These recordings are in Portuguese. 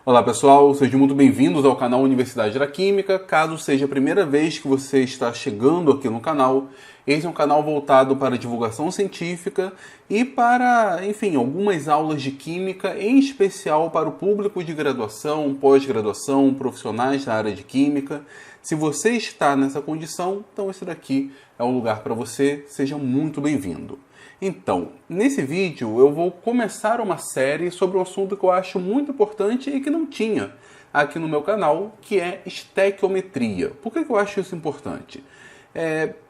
Olá pessoal, sejam muito bem-vindos ao canal Universidade da Química. Caso seja a primeira vez que você está chegando aqui no canal, esse é um canal voltado para divulgação científica e para, enfim, algumas aulas de química, em especial para o público de graduação, pós-graduação, profissionais da área de química. Se você está nessa condição, então esse daqui é um lugar para você. Seja muito bem-vindo. Então, nesse vídeo eu vou começar uma série sobre um assunto que eu acho muito importante e que não tinha aqui no meu canal, que é estequiometria. Por que eu acho isso importante?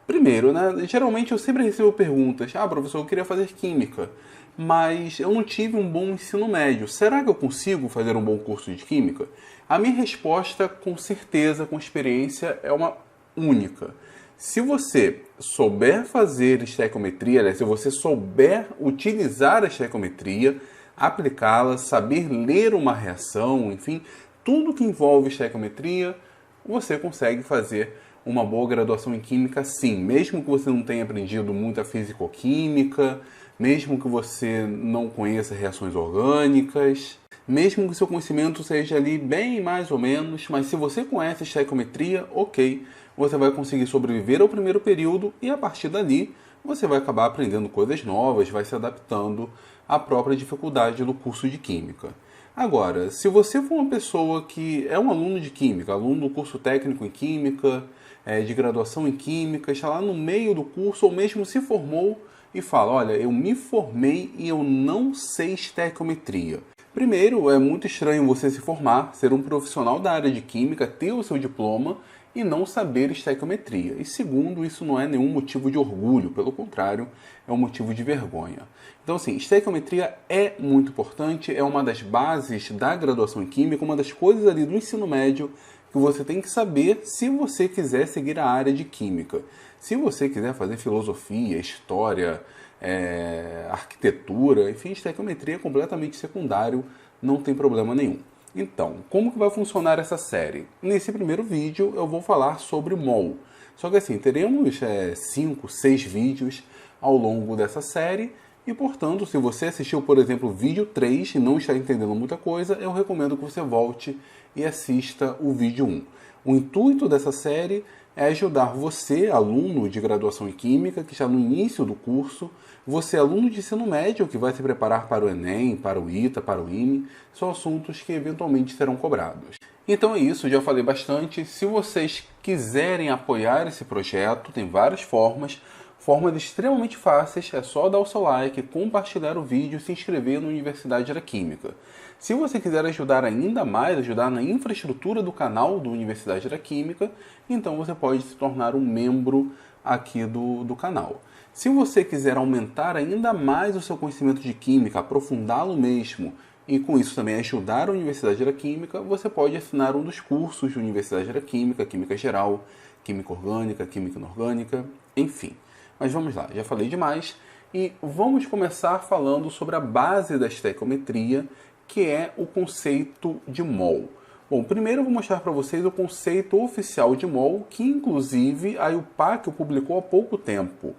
Primeiro, né, geralmente eu sempre recebo perguntas: professor, eu queria fazer química, mas eu não tive um bom ensino médio. Será que eu consigo fazer um bom curso de química? A minha resposta, com certeza, com experiência, é uma única. Se você souber fazer estequiometria, né, se você souber utilizar a estequiometria, aplicá-la, saber ler uma reação, enfim, tudo que envolve estequiometria, você consegue fazer uma boa graduação em química sim, mesmo que você não tenha aprendido muita físico-química, mesmo que você não conheça reações orgânicas, mesmo que seu conhecimento seja ali bem mais ou menos, mas se você conhece estequiometria, ok, você vai conseguir sobreviver ao primeiro período e a partir dali você vai acabar aprendendo coisas novas, vai se adaptando à própria dificuldade do curso de química. Agora, se você for uma pessoa que é um aluno de química, aluno do curso técnico em química, de graduação em química, está lá no meio do curso ou mesmo se formou e fala: olha, eu me formei e eu não sei estequiometria. Primeiro, é muito estranho você se formar, ser um profissional da área de química, ter o seu diploma e não saber estequiometria. E segundo, isso não é nenhum motivo de orgulho, pelo contrário, é um motivo de vergonha. Então, assim, estequiometria é muito importante, é uma das bases da graduação em química, uma das coisas ali do ensino médio que você tem que saber se você quiser seguir a área de química. Se você quiser fazer filosofia, história, arquitetura, enfim, estequiometria é completamente secundário, não tem problema nenhum. Então, como que vai funcionar essa série? Nesse primeiro vídeo eu vou falar sobre mol. Só que assim, teremos 5, 6 vídeos ao longo dessa série e, portanto, se você assistiu, por exemplo, o vídeo 3 e não está entendendo muita coisa, eu recomendo que você volte e assista o vídeo 1. O intuito dessa série é ajudar você, aluno de graduação em Química, que está no início do curso, você, aluno de ensino médio, que vai se preparar para o Enem, para o ITA, para o IME, são assuntos que eventualmente serão cobrados. Então é isso, já falei bastante. Se vocês quiserem apoiar esse projeto, tem várias formas extremamente fáceis, é só dar o seu like, compartilhar o vídeo e se inscrever na Universidade da Química. Se você quiser ajudar ainda mais, ajudar na infraestrutura do canal do Universidade da Química, então você pode se tornar um membro aqui do canal. Se você quiser aumentar ainda mais o seu conhecimento de química, aprofundá-lo mesmo, e com isso também ajudar a Universidade da Química, você pode assinar um dos cursos da Universidade da Química, Química Geral, Química Orgânica, Química Inorgânica, enfim. Mas vamos lá, já falei demais e vamos começar falando sobre a base da estequiometria, que é o conceito de mol. Bom, primeiro eu vou mostrar para vocês o conceito oficial de mol, que inclusive a IUPAC publicou há pouco tempo.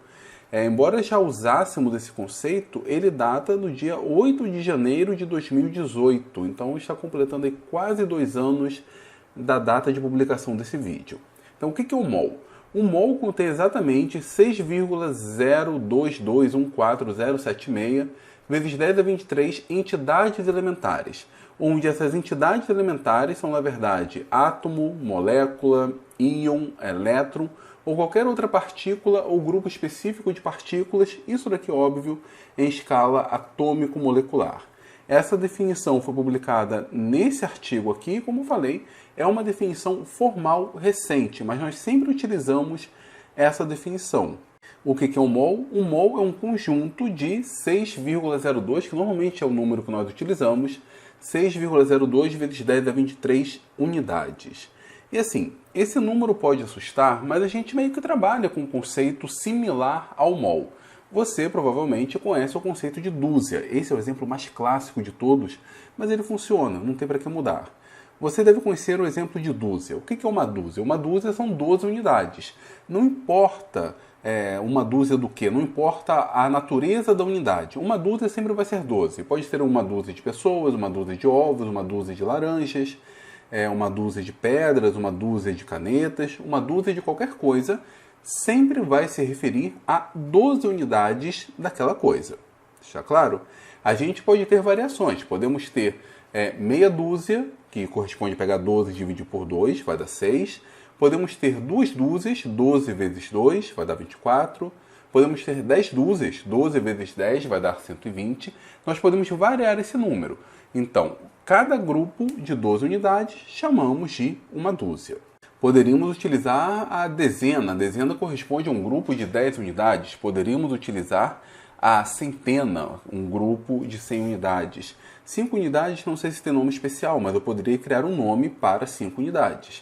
Embora já usássemos esse conceito, ele data do dia 8 de janeiro de 2018, então está completando aí quase 2 anos da data de publicação desse vídeo. Então o que é o mol? O mol contém exatamente 6,02214076 vezes 10 a 23 entidades elementares, onde essas entidades elementares são, na verdade, átomo, molécula, íon, elétron, ou qualquer outra partícula ou grupo específico de partículas, isso daqui, óbvio, em escala atômico-molecular. Essa definição foi publicada nesse artigo aqui, como falei, é uma definição formal recente, mas nós sempre utilizamos essa definição. O que é um mol? Um mol é um conjunto de 6,02, que normalmente é o número que nós utilizamos, 6,02 vezes 10 a 23 unidades. E assim, esse número pode assustar, mas a gente meio que trabalha com um conceito similar ao mol. Você provavelmente conhece o conceito de dúzia. Esse é o exemplo mais clássico de todos, mas ele funciona, não tem para que mudar. Você deve conhecer o exemplo de dúzia. O que é uma dúzia? Uma dúzia são 12 unidades. Não importa uma dúzia do que, não importa a natureza da unidade. Uma dúzia sempre vai ser 12. Pode ser uma dúzia de pessoas, uma dúzia de ovos, uma dúzia de laranjas, uma dúzia de pedras, uma dúzia de canetas, uma dúzia de qualquer coisa, sempre vai se referir a 12 unidades daquela coisa. Está claro? A gente pode ter variações. Podemos ter meia dúzia, que corresponde a pegar 12 e dividir por 2, vai dar 6. Podemos ter duas dúzias, 12 vezes 2, vai dar 24. Podemos ter 10 dúzias, 12 vezes 10, vai dar 120. Nós podemos variar esse número. Então, cada grupo de 12 unidades chamamos de uma dúzia. Poderíamos utilizar a dezena. A dezena corresponde a um grupo de 10 unidades. Poderíamos utilizar a centena, um grupo de 100 unidades. 5 unidades, não sei se tem nome especial, mas eu poderia criar um nome para 5 unidades.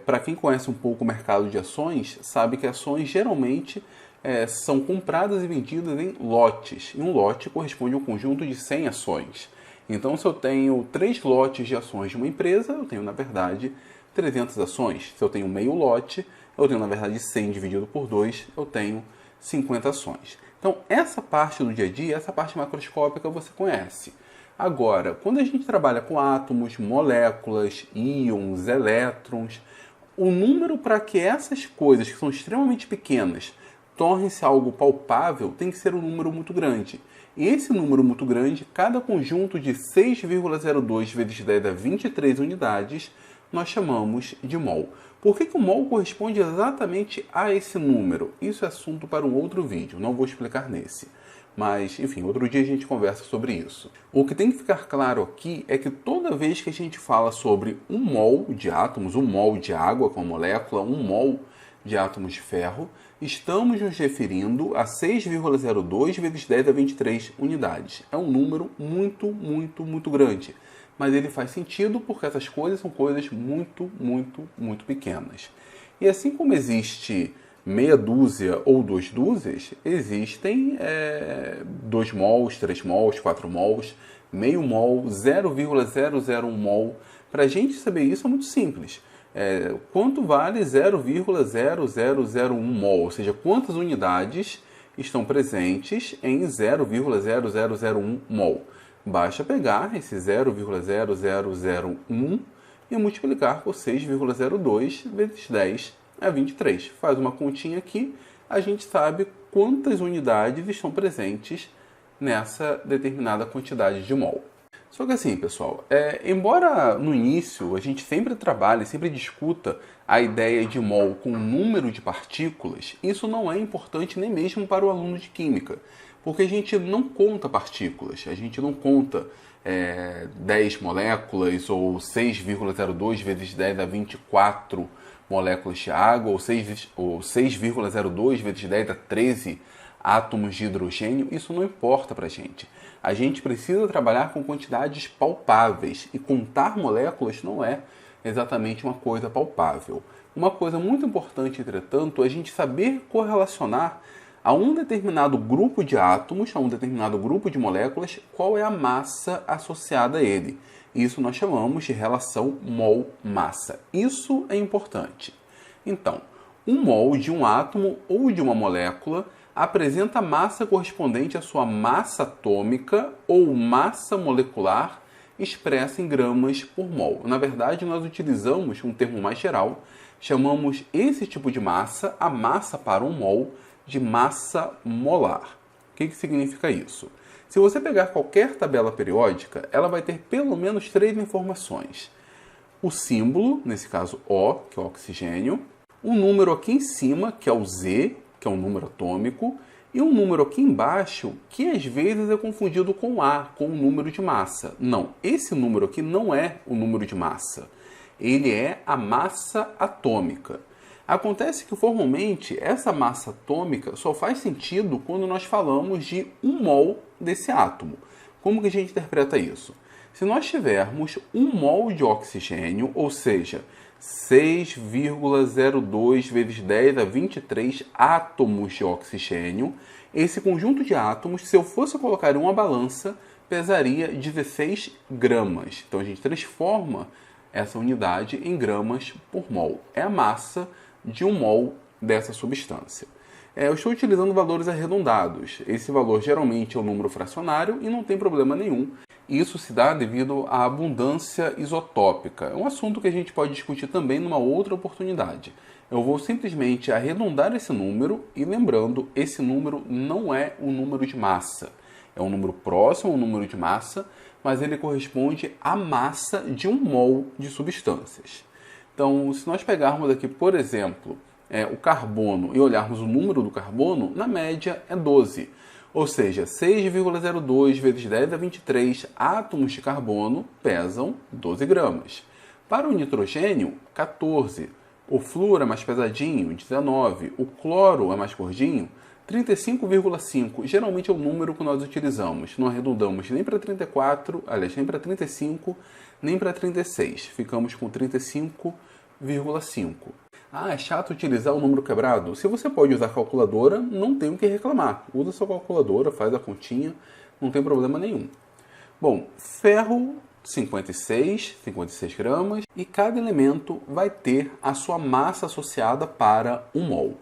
Para quem conhece um pouco o mercado de ações, sabe que ações geralmente são compradas e vendidas em lotes. E um lote corresponde a um conjunto de 100 ações. Então, se eu tenho 3 lotes de ações de uma empresa, eu tenho, na verdade, 300 ações. Se eu tenho meio lote, eu tenho, na verdade, 100 dividido por 2, eu tenho 50 ações. Então, essa parte do dia a dia, essa parte macroscópica você conhece. Agora, quando a gente trabalha com átomos, moléculas, íons, elétrons, o número para que essas coisas que são extremamente pequenas tornem-se algo palpável tem que ser um número muito grande. E esse número muito grande, cada conjunto de 6,02 vezes 10 a 23 unidades, nós chamamos de mol. Por que o mol corresponde exatamente a esse número? Isso é assunto para um outro vídeo, não vou explicar nesse. Mas, enfim, outro dia a gente conversa sobre isso. O que tem que ficar claro aqui é que toda vez que a gente fala sobre um mol de átomos, um mol de água com a molécula, um mol de átomos de ferro, estamos nos referindo a 6,02 vezes 10 a 23 unidades. É um número muito, muito, muito grande. Mas ele faz sentido porque essas coisas são coisas muito, muito, muito pequenas. E assim como existe meia dúzia ou 2 dúzias, existem 2 mols, 3 mols, 4 mols, meio mol, 0,001 mol. Para a gente saber isso é muito simples. Quanto vale 0,0001 mol? Ou seja, quantas unidades estão presentes em 0,0001 mol? Basta pegar esse 0,0001 e multiplicar por 6,02 vezes 10 a 23. Faz uma continha aqui, a gente sabe quantas unidades estão presentes nessa determinada quantidade de mol. Só que assim, pessoal, embora no início a gente sempre trabalhe, sempre discuta a ideia de mol com o número de partículas, isso não é importante nem mesmo para o aluno de química, porque a gente não conta partículas, a gente não conta 10 moléculas ou 6,02 vezes 10 a 24 moléculas de água ou 6,02 vezes 10 a 13 átomos de hidrogênio. Isso não importa para a gente. A gente precisa trabalhar com quantidades palpáveis e contar moléculas não é exatamente uma coisa palpável. Uma coisa muito importante, entretanto, é a gente saber correlacionar a um determinado grupo de átomos, a um determinado grupo de moléculas, qual é a massa associada a ele. Isso nós chamamos de relação mol-massa. Isso é importante. Então, um mol de um átomo ou de uma molécula apresenta a massa correspondente à sua massa atômica ou massa molecular expressa em gramas por mol. Na verdade, nós utilizamos um termo mais geral, chamamos esse tipo de massa, a massa para um mol, de massa molar. O que significa isso? Se você pegar qualquer tabela periódica, ela vai ter pelo menos 3 informações. O símbolo, nesse caso O, que é o oxigênio, um número aqui em cima, que é o Z, que é um número atômico, e um número aqui embaixo, que às vezes é confundido com A, com o número de massa. Não, esse número aqui não é o número de massa. Ele é a massa atômica. Acontece que, formalmente, essa massa atômica só faz sentido quando nós falamos de um mol desse átomo. Como que a gente interpreta isso? Se nós tivermos um mol de oxigênio, ou seja, 6,02 vezes 10 a 23 átomos de oxigênio, esse conjunto de átomos, se eu fosse colocar em uma balança, pesaria 16 gramas. Então, a gente transforma essa unidade em gramas por mol. É a massa de 1 mol dessa substância. Eu estou utilizando valores arredondados. Esse valor geralmente é um número fracionário e não tem problema nenhum. Isso se dá devido à abundância isotópica. É um assunto que a gente pode discutir também numa outra oportunidade. Eu vou simplesmente arredondar esse número e lembrando, esse número não é um número de massa. É um número próximo ao número de massa, mas ele corresponde à massa de 1 mol de substâncias. Então, se nós pegarmos aqui, por exemplo, o carbono e olharmos o número do carbono, na média é 12. Ou seja, 6,02 vezes 10 a 23 átomos de carbono pesam 12 gramas. Para o nitrogênio, 14. O flúor é mais pesadinho, 19. O cloro é mais gordinho, 35,5. Geralmente é o número que nós utilizamos. Não arredondamos nem para 34, aliás, nem para 35, nem para 36. Ficamos com 35,5. É chato utilizar o número quebrado? Se você pode usar calculadora, não tem o que reclamar. Usa sua calculadora, faz a continha, não tem problema nenhum. Bom, ferro, 56 gramas, e cada elemento vai ter a sua massa associada para 1 mol.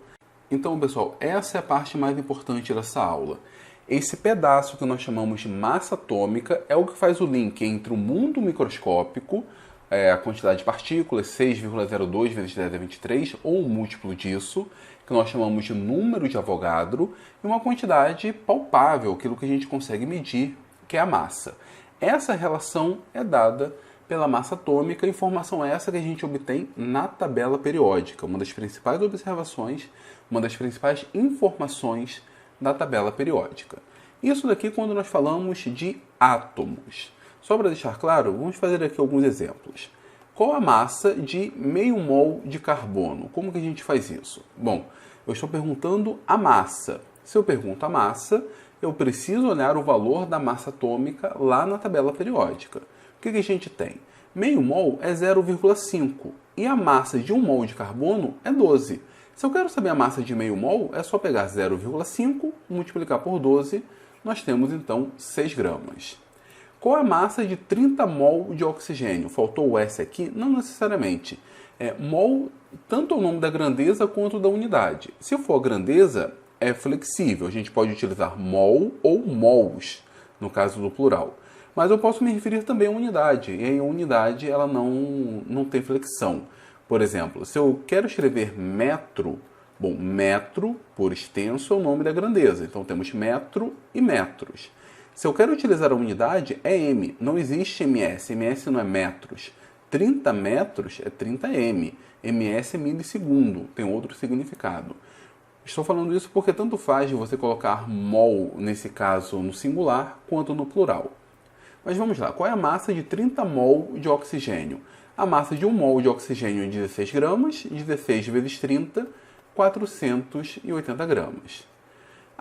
Então, pessoal, essa é a parte mais importante dessa aula. Esse pedaço que nós chamamos de massa atômica é o que faz o link entre o mundo microscópico, a quantidade de partículas, 6,02 vezes 10 a 23, ou um múltiplo disso, que nós chamamos de número de Avogadro, e uma quantidade palpável, aquilo que a gente consegue medir, que é a massa. Essa relação é dada pela massa atômica, informação essa que a gente obtém na tabela periódica, uma das principais observações, uma das principais informações da tabela periódica. Isso daqui quando nós falamos de átomos. Só para deixar claro, vamos fazer aqui alguns exemplos. Qual a massa de meio mol de carbono? Como que a gente faz isso? Bom, eu estou perguntando a massa. Se eu pergunto a massa, eu preciso olhar o valor da massa atômica lá na tabela periódica. O que a gente tem? Meio mol é 0,5 e a massa de 1 mol de carbono é 12. Se eu quero saber a massa de meio mol, é só pegar 0,5, multiplicar por 12, nós temos então 6 gramas. Qual é a massa de 30 mol de oxigênio? Faltou o S aqui? Não necessariamente. Mol, tanto o nome da grandeza quanto da unidade. Se for a grandeza, é flexível. A gente pode utilizar mol ou mols, no caso do plural. Mas eu posso me referir também à unidade. E aí a unidade ela não tem flexão. Por exemplo, se eu quero escrever metro, bom, metro, por extenso, é o nome da grandeza. Então temos metro e metros. Se eu quero utilizar a unidade, é M. Não existe ms. Ms não é metros. 30 metros é 30 m. Ms é milissegundo. Tem outro significado. Estou falando isso porque tanto faz de você colocar mol, nesse caso, no singular, quanto no plural. Mas vamos lá. Qual é a massa de 30 mol de oxigênio? A massa de 1 mol de oxigênio é 16 gramas. 16 vezes 30, 480 gramas.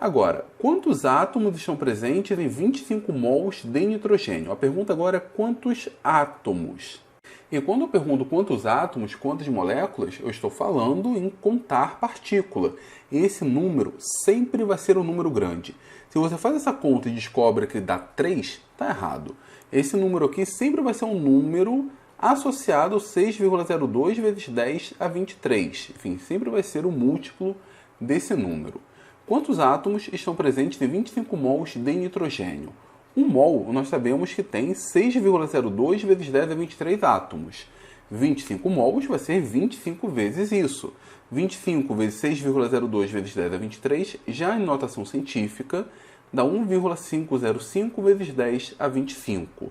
Agora, quantos átomos estão presentes em 25 mols de nitrogênio? A pergunta agora é quantos átomos? E quando eu pergunto quantos átomos, quantas moléculas, eu estou falando em contar partícula. E esse número sempre vai ser um número grande. Se você faz essa conta e descobre que dá 3, está errado. Esse número aqui sempre vai ser um número associado ao 6,02 vezes 10 a 23. Enfim, sempre vai ser o múltiplo desse número. Quantos átomos estão presentes em 25 mols de nitrogênio? 1 mol, nós sabemos que tem 6,02 vezes 10 a 23 átomos. 25 mols vai ser 25 vezes isso. 25 vezes 6,02 vezes 10 a 23, já em notação científica, dá 1,505 vezes 10 a 25.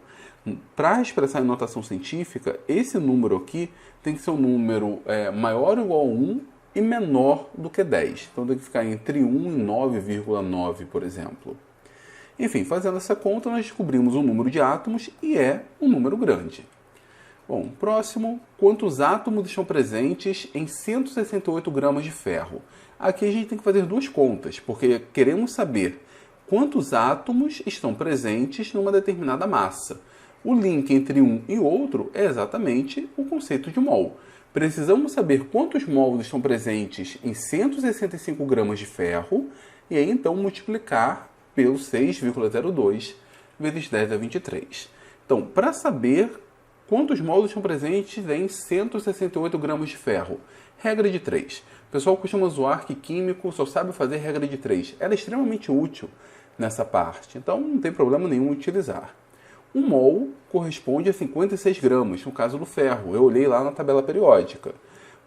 Para expressar em notação científica, esse número aqui tem que ser um número maior ou igual a 1 e menor do que 10. Então tem que ficar entre 1 e 9,9, por exemplo. Enfim, fazendo essa conta, nós descobrimos o número de átomos e é um número grande. Bom, próximo, quantos átomos estão presentes em 168 gramas de ferro? Aqui a gente tem que fazer duas contas, porque queremos saber quantos átomos estão presentes numa determinada massa. O link entre um e outro é exatamente o conceito de mol. Precisamos saber quantos mols estão presentes em 165 gramas de ferro e aí então multiplicar pelo 6,02 vezes 10 a 23. Então, para saber Quantos mols estão presentes em 168 gramas de ferro? Regra de 3. O pessoal costuma zoar que químico só sabe fazer regra de 3. Ela é extremamente útil nessa parte, então não tem problema nenhum utilizar. Um mol corresponde a 56 gramas, no caso do ferro. Eu olhei lá na tabela periódica.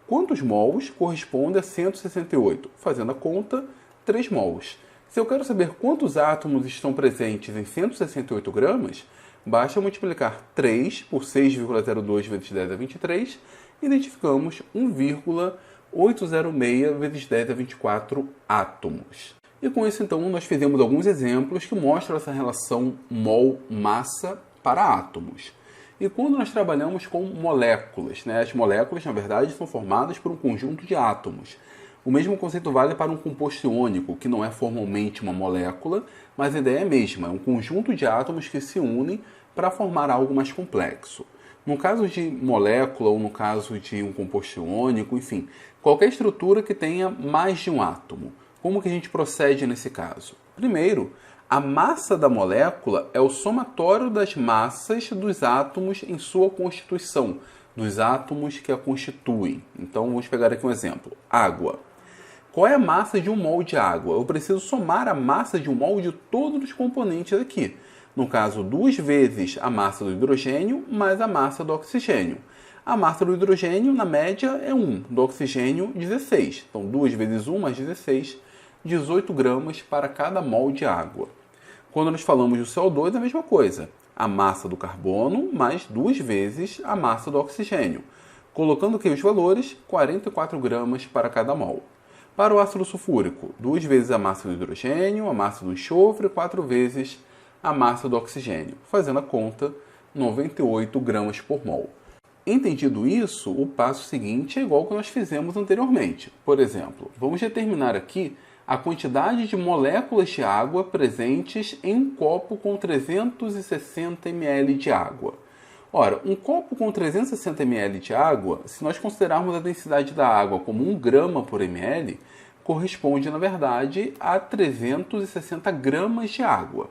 Quantos mols corresponde a 168? Fazendo a conta, 3 mols. Se eu quero saber quantos átomos estão presentes em 168 gramas, basta multiplicar 3 por 6,02 vezes 10 a 23 e identificamos 1,806 vezes 10 a 24 átomos. E com isso, então, nós fizemos alguns exemplos que mostram essa relação mol-massa para átomos. E quando nós trabalhamos com moléculas, as moléculas, na verdade, são formadas por um conjunto de átomos. O mesmo conceito vale para um composto iônico, que não é formalmente uma molécula, mas a ideia é a mesma, é um conjunto de átomos que se unem para formar algo mais complexo. No caso de molécula ou no caso de um composto iônico, enfim, qualquer estrutura que tenha mais de um átomo. Como que a gente procede nesse caso? Primeiro, a massa da molécula é o somatório das massas dos átomos em sua constituição, dos átomos que a constituem. Então, vamos pegar aqui um exemplo. Água. Qual é a massa de um mol de água? Eu preciso somar a massa de um mol de todos os componentes aqui. No caso, 2 vezes a massa do hidrogênio mais a massa do oxigênio. A massa do hidrogênio, na média, é 1, do oxigênio, 16. Então, 2 vezes 1 mais 16, 18 gramas para cada mol de água. Quando nós falamos do CO2, é a mesma coisa. A massa do carbono mais 2 vezes a massa do oxigênio. Colocando aqui os valores, 44 gramas para cada mol. Para o ácido sulfúrico, 2 vezes a massa do hidrogênio, a massa do enxofre, 4 vezes a massa do oxigênio. Fazendo a conta, 98 gramas por mol. Entendido isso, o passo seguinte é igual ao que nós fizemos anteriormente. Por exemplo, vamos determinar aqui a quantidade de moléculas de água presentes em um copo com 360 ml de água. Ora, um copo com 360 ml de água, se nós considerarmos a densidade da água como 1 grama por ml, corresponde, na verdade, a 360 gramas de água.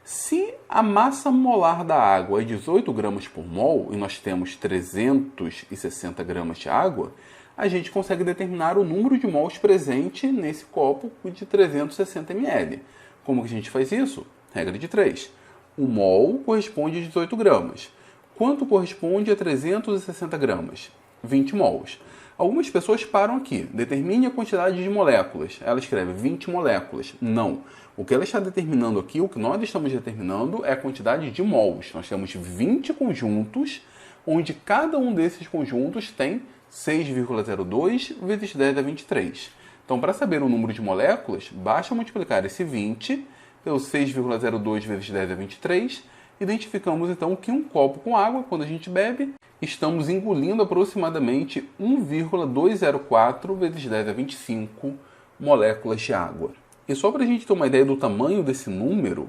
Se a massa molar da água é 18 gramas por mol e nós temos 360 gramas de água, a gente consegue determinar o número de mols presente nesse copo de 360 ml. Como que a gente faz isso? Regra de 3. O mol corresponde a 18 gramas. Quanto corresponde a 360 gramas? 20 mols. Algumas pessoas param aqui. Determine a quantidade de moléculas. Ela escreve 20 moléculas. Não. O que ela está determinando aqui, o que nós estamos determinando é a quantidade de mols. Nós temos 20 conjuntos, onde cada um desses conjuntos tem 6,02 vezes 10 a 23. Então, para saber o número de moléculas, basta multiplicar esse 20 pelo 6,02 vezes 10 a 23. Identificamos, então, que um copo com água, quando a gente bebe, estamos engolindo aproximadamente 1,204 vezes 10 a 25 moléculas de água. E só para a gente ter uma ideia do tamanho desse número,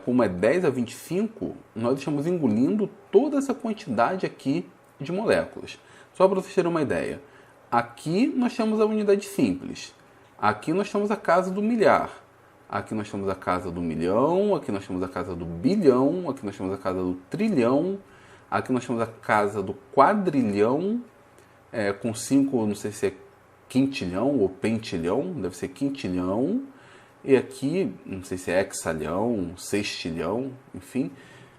como é 10 a 25, nós estamos engolindo toda essa quantidade aqui de moléculas. Só para vocês terem uma ideia. Aqui nós temos a unidade simples. Aqui nós temos a casa do milhar. Aqui nós temos a casa do milhão. Aqui nós temos a casa do bilhão. Aqui nós temos a casa do trilhão. Aqui nós temos a casa do quadrilhão. Com 5, não sei se é quintilhão ou pentilhão. Deve ser quintilhão. E aqui, não sei se é hexalhão, sextilhão, enfim.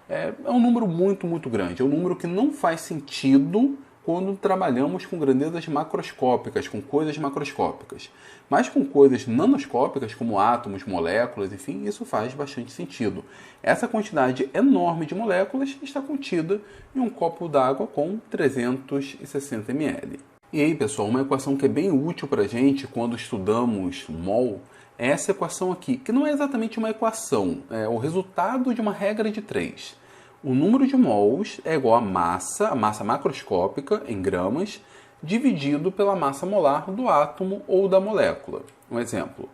É um número muito, muito grande. É um número que não faz sentido quando trabalhamos com grandezas macroscópicas, com coisas macroscópicas. Mas com coisas nanoscópicas, como átomos, moléculas, enfim, isso faz bastante sentido. Essa quantidade enorme de moléculas está contida em um copo d'água com 360 ml. E aí, pessoal, uma equação que é bem útil para a gente quando estudamos mol é essa equação aqui, que não é exatamente uma equação, é o resultado de uma regra de 3. O número de mols é igual à massa macroscópica, em gramas, dividido pela massa molar do átomo ou da molécula. Um exemplo.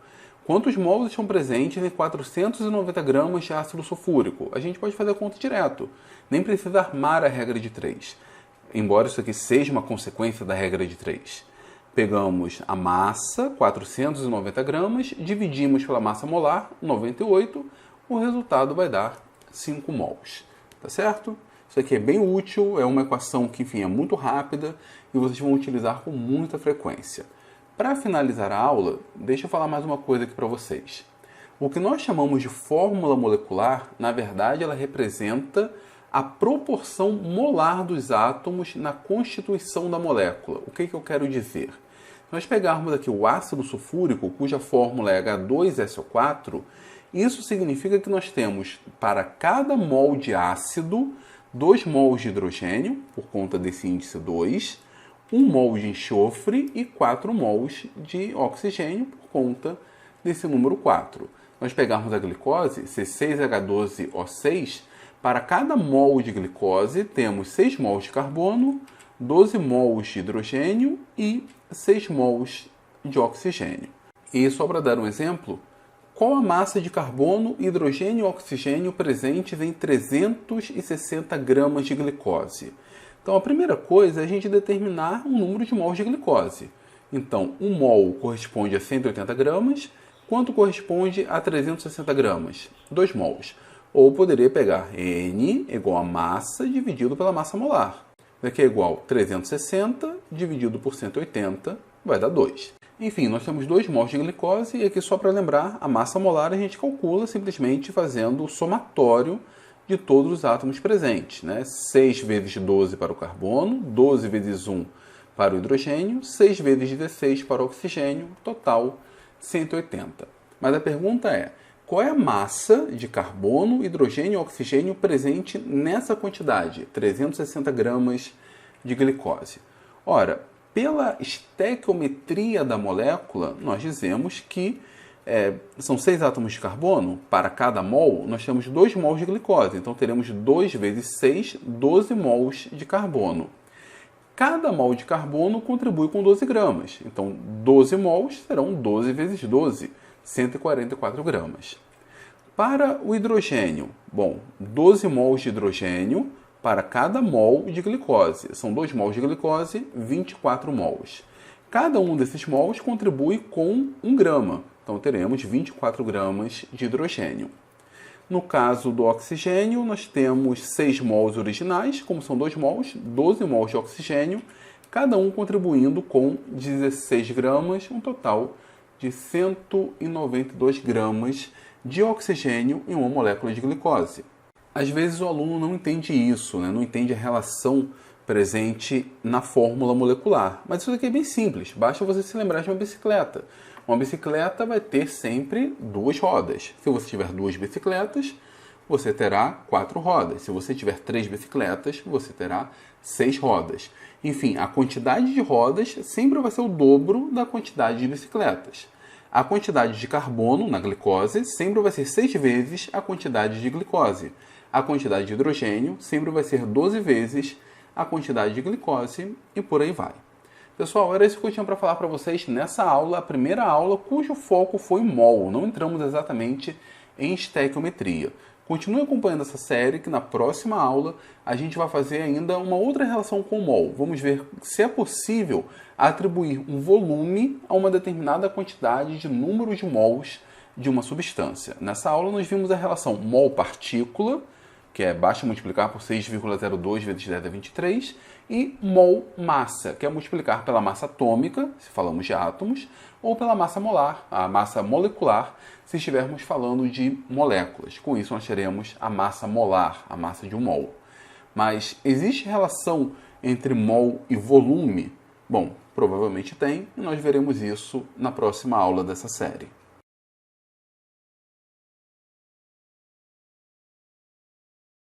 Quantos mols estão presentes em 490 gramas de ácido sulfúrico? A gente pode fazer a conta direto. Nem precisa armar a regra de 3. Embora isso aqui seja uma consequência da regra de 3. Pegamos a massa, 490 gramas, dividimos pela massa molar, 98, o resultado vai dar 5 mols. Tá certo? Isso aqui é bem útil, é uma equação que, enfim, é muito rápida e vocês vão utilizar com muita frequência. Para finalizar a aula, deixa eu falar mais uma coisa aqui para vocês. O que nós chamamos de fórmula molecular, na verdade, ela representa a proporção molar dos átomos na constituição da molécula. O que eu quero dizer? Se nós pegarmos aqui o ácido sulfúrico, cuja fórmula é H2SO4, isso significa que nós temos, para cada mol de ácido, 2 mols de hidrogênio, por conta desse índice 2, 1 mol de enxofre e 4 mols de oxigênio, por conta desse número 4. Nós pegarmos a glicose, C6H12O6, para cada mol de glicose temos 6 mols de carbono, 12 mols de hidrogênio e 6 mols de oxigênio. E só para dar um exemplo, qual a massa de carbono, hidrogênio e oxigênio presentes em 360 gramas de glicose? Então a primeira coisa é a gente determinar o número de mols de glicose. Então 1 mol corresponde a 180 gramas, quanto corresponde a 360 gramas? 2 mols. Ou poderia pegar N igual a massa dividido pela massa molar. Daqui é igual a 360 dividido por 180, vai dar 2. Enfim, nós temos 2 mols de glicose e aqui só para lembrar, a massa molar a gente calcula simplesmente fazendo o somatório de todos os átomos presentes. 6 vezes 12 para o carbono, 12 vezes 1 para o hidrogênio, 6 vezes 16 para o oxigênio, total 180. Mas a pergunta é, qual é a massa de carbono, hidrogênio e oxigênio presente nessa quantidade, 360 gramas de glicose? Ora, pela estequiometria da molécula, nós dizemos que são 6 átomos de carbono, para cada mol nós temos 2 mols de glicose, então teremos 2 vezes 6, 12 mols de carbono. Cada mol de carbono contribui com 12 gramas, então 12 mols serão 12 vezes 12, 144 gramas. Para o hidrogênio, 12 mols de hidrogênio para cada mol de glicose. São 2 mols de glicose, 24 mols. Cada um desses mols contribui com 1 grama, então teremos 24 gramas de hidrogênio. No caso do oxigênio, nós temos 6 mols originais, como são 2 mols, 12 mols de oxigênio, cada um contribuindo com 16 gramas, um total de 192 gramas de oxigênio em uma molécula de glicose. Às vezes o aluno não entende isso, não entende a relação presente na fórmula molecular. Mas isso aqui é bem simples, basta você se lembrar de uma bicicleta. Uma bicicleta vai ter sempre 2 rodas. Se você tiver 2 bicicletas, você terá 4 rodas. Se você tiver 3 bicicletas, você terá 6 rodas. Enfim, a quantidade de rodas sempre vai ser o dobro da quantidade de bicicletas. A quantidade de carbono na glicose sempre vai ser 6 vezes a quantidade de glicose. A quantidade de hidrogênio sempre vai ser 12 vezes a quantidade de glicose e por aí vai. Pessoal, era isso que eu tinha para falar para vocês nessa aula, a primeira aula cujo foco foi mol. Não entramos exatamente em estequiometria. Continue acompanhando essa série que na próxima aula a gente vai fazer ainda uma outra relação com o mol. Vamos ver se é possível atribuir um volume a uma determinada quantidade de número de mols de uma substância. Nessa aula nós vimos a relação mol-partícula, que basta multiplicar por 6,02 vezes 10 a 23, e mol-massa, que é multiplicar pela massa atômica, se falamos de átomos, ou pela massa molar, a massa molecular, se estivermos falando de moléculas. Com isso nós teremos a massa molar, a massa de um mol. Mas existe relação entre mol e volume? Bom, provavelmente tem, e nós veremos isso na próxima aula dessa série.